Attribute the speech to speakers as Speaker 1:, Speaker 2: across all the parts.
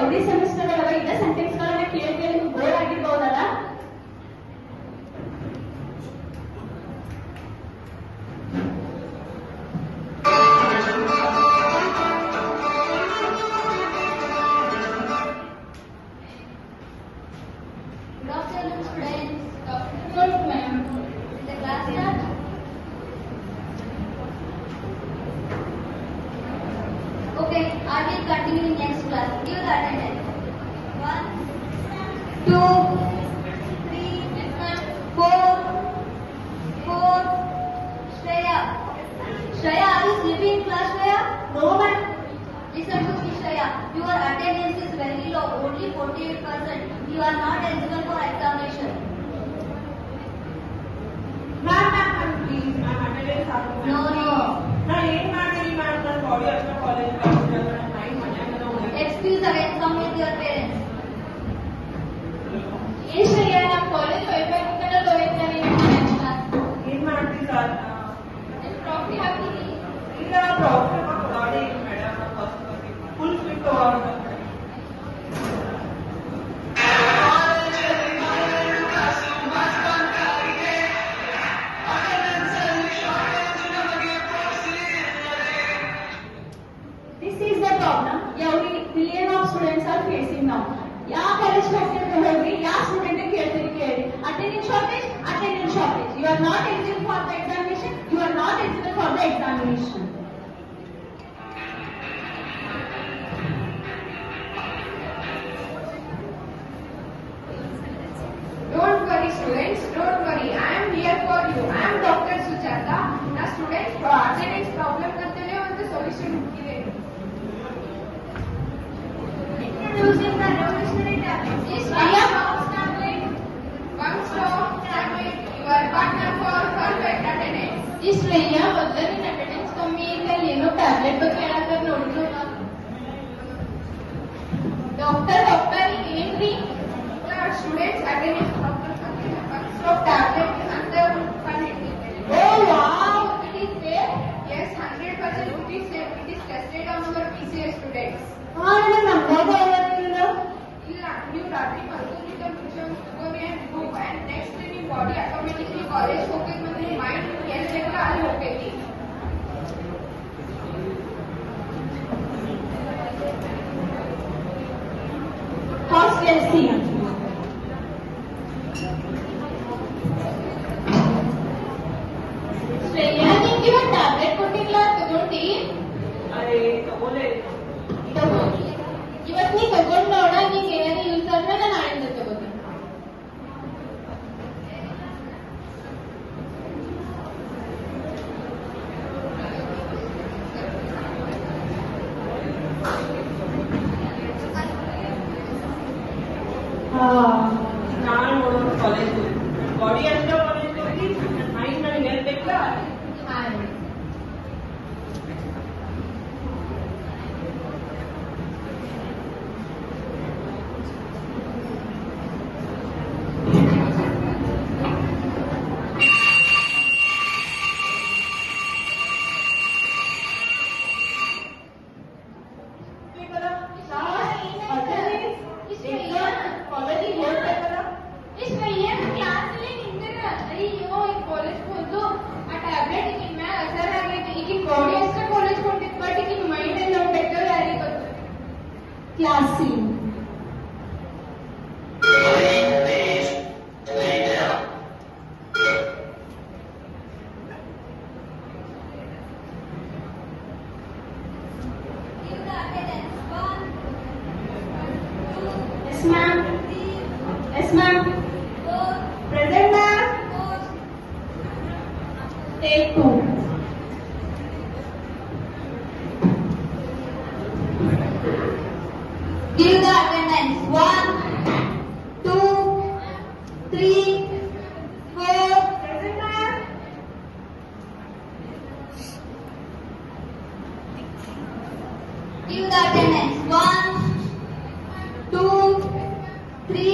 Speaker 1: Every semester ಒಳಗೆ ಇದೇ sentence ಗಳನ್ನ ಕೇಳಿ ಕೇಳಿ ನಿಮ್ಗೆ bore ಆಗಿರ್ಬೋದಲ್ಲ.
Speaker 2: Okay, I will continue in next class. Give the attendance. 1, 2, 3, 4, 4. Shreya. Shreya, are you sleeping in class, Shreya?
Speaker 1: No ma'am.
Speaker 2: Listen to me, Shreya. Your attendance is very low, only 48%. You are not eligible for examination.
Speaker 3: Ma'am, please, ma'am, attendance happen.
Speaker 2: No.
Speaker 3: Now, ಏನು ಮಾಡ್ತೀರಿ ma'am? ನನ್ನ body ಅಷ್ಟೇ college ಕಳ್ಸಿದ್ರೆ ನನ್ನ time ಮನ್ಯಾಗ ಹೋಗಿ.
Speaker 2: Excuse again, come with your parents.
Speaker 1: ಏನ್ ಶ್ರೇಯ ನಮ್ಮ ಕಾಲೇಜ್ ವೈಫೈ ಕನ್ನಡ ಹೋಗ್ತಾನೆ
Speaker 3: ಏನು ಮಾಡ್ತೀರಿ ಸರ್?
Speaker 1: ಪ್ರಾಫಿಟ್ ಹಾಕ್ತೀನಿ.
Speaker 3: ಇಲ್ಲ ಪ್ರಾಬ್ಲಮ್ ಕೊಡಾಡಿ ಮೇಡಮ್ ಫಸ್ಟ್ ಫುಲ್ ಫಿಟ್ ತಗೊಂಡು
Speaker 1: This is the problem every million of students are facing now. ಯಾವ ಕಾಲೇಜ್ ಹೋಗ್ತಿದ್ರೆ ಹೋಗ್ರಿ, ಯಾವ ಸ್ಟೂಡೆಂಟ್ ಕೇಳ್ತೀರಿ ಕೇಳಿ. Attendance shortage. You are not eligible for the examination. You are not eligible for the examination.
Speaker 4: Don't worry students, don't worry. I am here for you. I am Dr. Sujata. Now students, attendance problem करते हुए उनके solution हुए.
Speaker 2: Introducing the revolutionary tablet.
Speaker 4: This one tablet, one stop tablet, your partner for perfect attendance.
Speaker 1: ಈ ಶ್ರೇಯ ಮೊದಲಿನ attendance ಕಮ್ಮಿ ಇದ್ದಲ್ಲಿ ಏನೋ tablet ಬಗ್ಗೆ ಹೇಳಕ್ಕೆ ನೋಡಿದ್ರು ಡಾಕ್ಟರ್ ಏನ್ರಿ
Speaker 4: The students attendance problem करते हैं. One stop tablet अंदर connected.
Speaker 1: Oh wow it is there.
Speaker 4: Yes, 100% it is safe. It is tested on our PCS students.
Speaker 1: ಹಾ ನಮ್ದಾಗ ಅವತ್ತಿಲ್ಲ
Speaker 4: ಇಲ್ಲ ನೀವು ರಾತ್ರಿ ಮಲ್ಕೊಂಡಿದ್ದ ಮುಂಚೆ ಒಂದು ತಗೋರಿ and book and next day ನಿಮ್ಮ ಬಾಡಿ ಆಟೋಮೆಟಿಕ್ಲಿ ಕಾಲೇಜ್ ಹೋಗ್ಬೇಕು ಅಂದ್ರೆ ಮೈಂಡ್ ಎಲ್ಲಿ ಬೇಕಲ್ಲ ಅಲ್ಲಿ ಹೋಗ್ತೈತಿ.
Speaker 1: ಫಾಸ್ಟ್ ಎಲ್ಸಿ ಶ್ರೇಯ ನಿಮ್ಗೆ ಇವತ್ತು ಟ್ಯಾಬ್ಲೆಟ್ ಕೊಟ್ಟಿಲ್ಲ ತಗೊಂಡಿ
Speaker 3: ಅರೆ ತಗೊಳ್ಳೇ
Speaker 1: ಇವತ್ತು ನೀ ತಗೊಂಡ್ ನೋಡ ನೀನ್ ಏನಾದ್ರು ಯೂಸ್ ಆದ್ರೆ ನಾನು ನಾಳೆಯಿಂದ ತಗೋತೀನಿ.
Speaker 3: ನಾನು ನೋಡೋದು ಕಾಲೇಜ್ ಬಾಡಿ ಅಷ್ಟೇ ಕಾಲೇಜ್ ಹೋಗಿ ನನ್ನ ಮೈಂಡ್ ನನಗೆ ಎಲ್ಲಿ ಬೇಕಲ್ಲ
Speaker 1: ಕಾಲೇಜಿಗೆ ಹೋಗ್ಬೇಕಲ್ಲ
Speaker 4: ಇಷ್ಟು ಏನು ಕ್ಲಾಸ್ ಅಲ್ಲಿ ನಿಂತಿರ ಅಯ್ಯೋ ಈ ಕಾಲೇಜ್ ಹೋದ್ರು ಆ ಟ್ಯಾಬ್ಲೆಟ್ ಈಗ ಮ್ಯಾಲ ಅಸರ್ ಆಗೈತಿ ಈಗ ಬಾಡಿ ಅಷ್ಟೇ ಕಾಲೇಜ್ ಹೊಂಟಿತ್ತು ಬಟ್ ಈಗ ಮೈಂಡ್ ಎಲ್ಲ ಹೊಂಟೈತೋ ಯಾರಿಗೆ ಗೊತ್ತು.
Speaker 1: Classy
Speaker 2: Give the attendance. 1, 2,
Speaker 1: yes ma'am
Speaker 2: 3,
Speaker 1: yes ma'am
Speaker 2: 4,
Speaker 1: present ma'am
Speaker 2: 4.
Speaker 1: Take 2
Speaker 2: Give the attendance. 1, 2, 3, 4.
Speaker 1: Present ma'am
Speaker 2: Give the attendance. 1, 2, 3,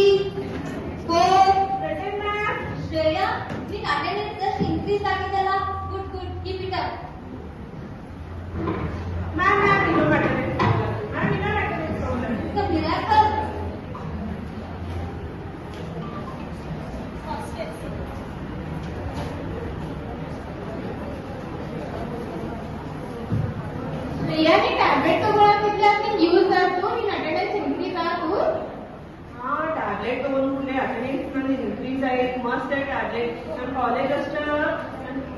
Speaker 2: 4.
Speaker 1: Present ma'am
Speaker 2: Shreya, your attendance just increased agidala. Good. Keep it up.
Speaker 3: Ma'am ಇನ್ನೂ attendance ma'am ಇನ್ನೂ attendance
Speaker 2: The miracle
Speaker 4: ಪ್ರಿಯಾನಿ tablet ತಗೊಳಕಿದ್ರೆ ನಿಂಗೆ use ಆಯ್ತು ನಿನ್ attendance increase ಆಯ್ತು
Speaker 3: ಹಾ tablet ತಗೊಂಡ್ಮೇಲೆ attendance ನಂದು increase ಆಗಿ ಮಸ್ತ್ ಟ್ಯಾಬ್ಲೆಟ್ ನನ್ನ ಕಾಲೇಜ್ ಅಷ್ಟ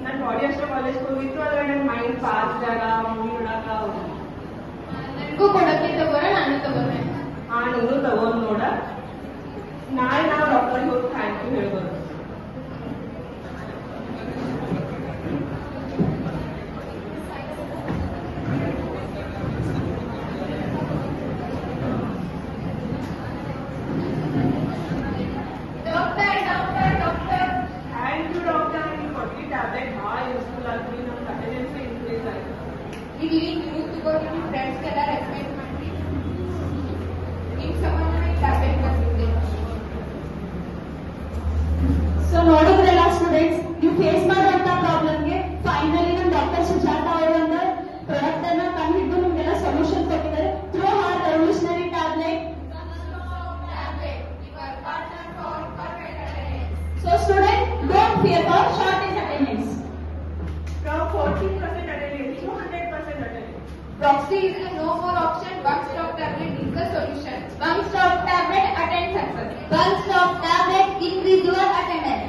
Speaker 3: ನನ್ನ ಬಾಡಿ ಅಷ್ಟ ಕಾಲೇಜ್ ಹೋಗಿತ್ತು ಆದ್ರೆ ನನ್ನ ಮೈಂಡ್ ಪಾಸ್ ಜಾಗ ಮೂವಿ ನೋಡಾಕ
Speaker 4: ನನಗೂ ಕೊಡಕ್ಕೆ ತಗೋರ ನಾನು ತಗೋರೆ
Speaker 3: ಹಾ ನೀನು ತಗೊಂಡ್ ನೋಡ ನಾಳೆ ನಾವು ಡಾಕ್ಟರ್ಗೆ ಹೋಗಿ ಥ್ಯಾಂಕ್ ಯು ಹೇಳ್ಬೋದು
Speaker 4: doctor doctor doctor
Speaker 3: thank you doctor ನೀವು ಕೊಟ್ಟಿದ್ದ ಟ್ಯಾಬ್ಲೆಟ್ ಭಾಳ ಯೂಸ್ಫುಲ್ ಆಗ್ತದೆ ನಮ್ಮ ಅಟೆಂಡೆನ್ಸ್ ಇನ್ಕ್ರೀಸ್ ಆಯ್ತು
Speaker 4: ಇಲ್ಲಿ ನೀವು ತಗೋರಿ ನಿಮ್ಮ ಫ್ರೆಂಡ್ಸ್ಗೆಲ್ಲ ರೆಸ್ಪೆಕ್ಟ್ ಮಾಡಿ ನಿಮ್ ಸಂಬಂಧ ಟ್ಯಾಬ್ಲೆಟ್ ಬಂದಿದೆ
Speaker 1: ಸೊ ನೋಡಿದ್ರಲ್ಲ ಸ್ಟೂಡೆಂಟ್ಸ್, ನೀವು ಫೇಸ್ ಮಾಡುವಂತ ಪ್ರಾಬ್ಲಮ್ಗೆ ಫೈನಲಿ ನಮ್ಮ ಡಾಕ್ಟರ್ ಸುಜಾತ ಅವರು ಒಂದು ಪ್ರಾಡಕ್ಟ್ ಅನ್ನ ಕಂಡುಹಿಡಿದು ನಿಮ್ಗೆಲ್ಲ ಸೊಲ್ಯೂಷನ್ ಕೊಟ್ಟಿದ್ದಾರೆ through her revolutionary tablet. So student, don't fear for shortage attendance.
Speaker 3: From 14% attendance to 100% attendance.
Speaker 4: Proxy is a no more option. One stop tablet is the solution. One stop tablet attend success.
Speaker 2: One stop tablet increase your attendance.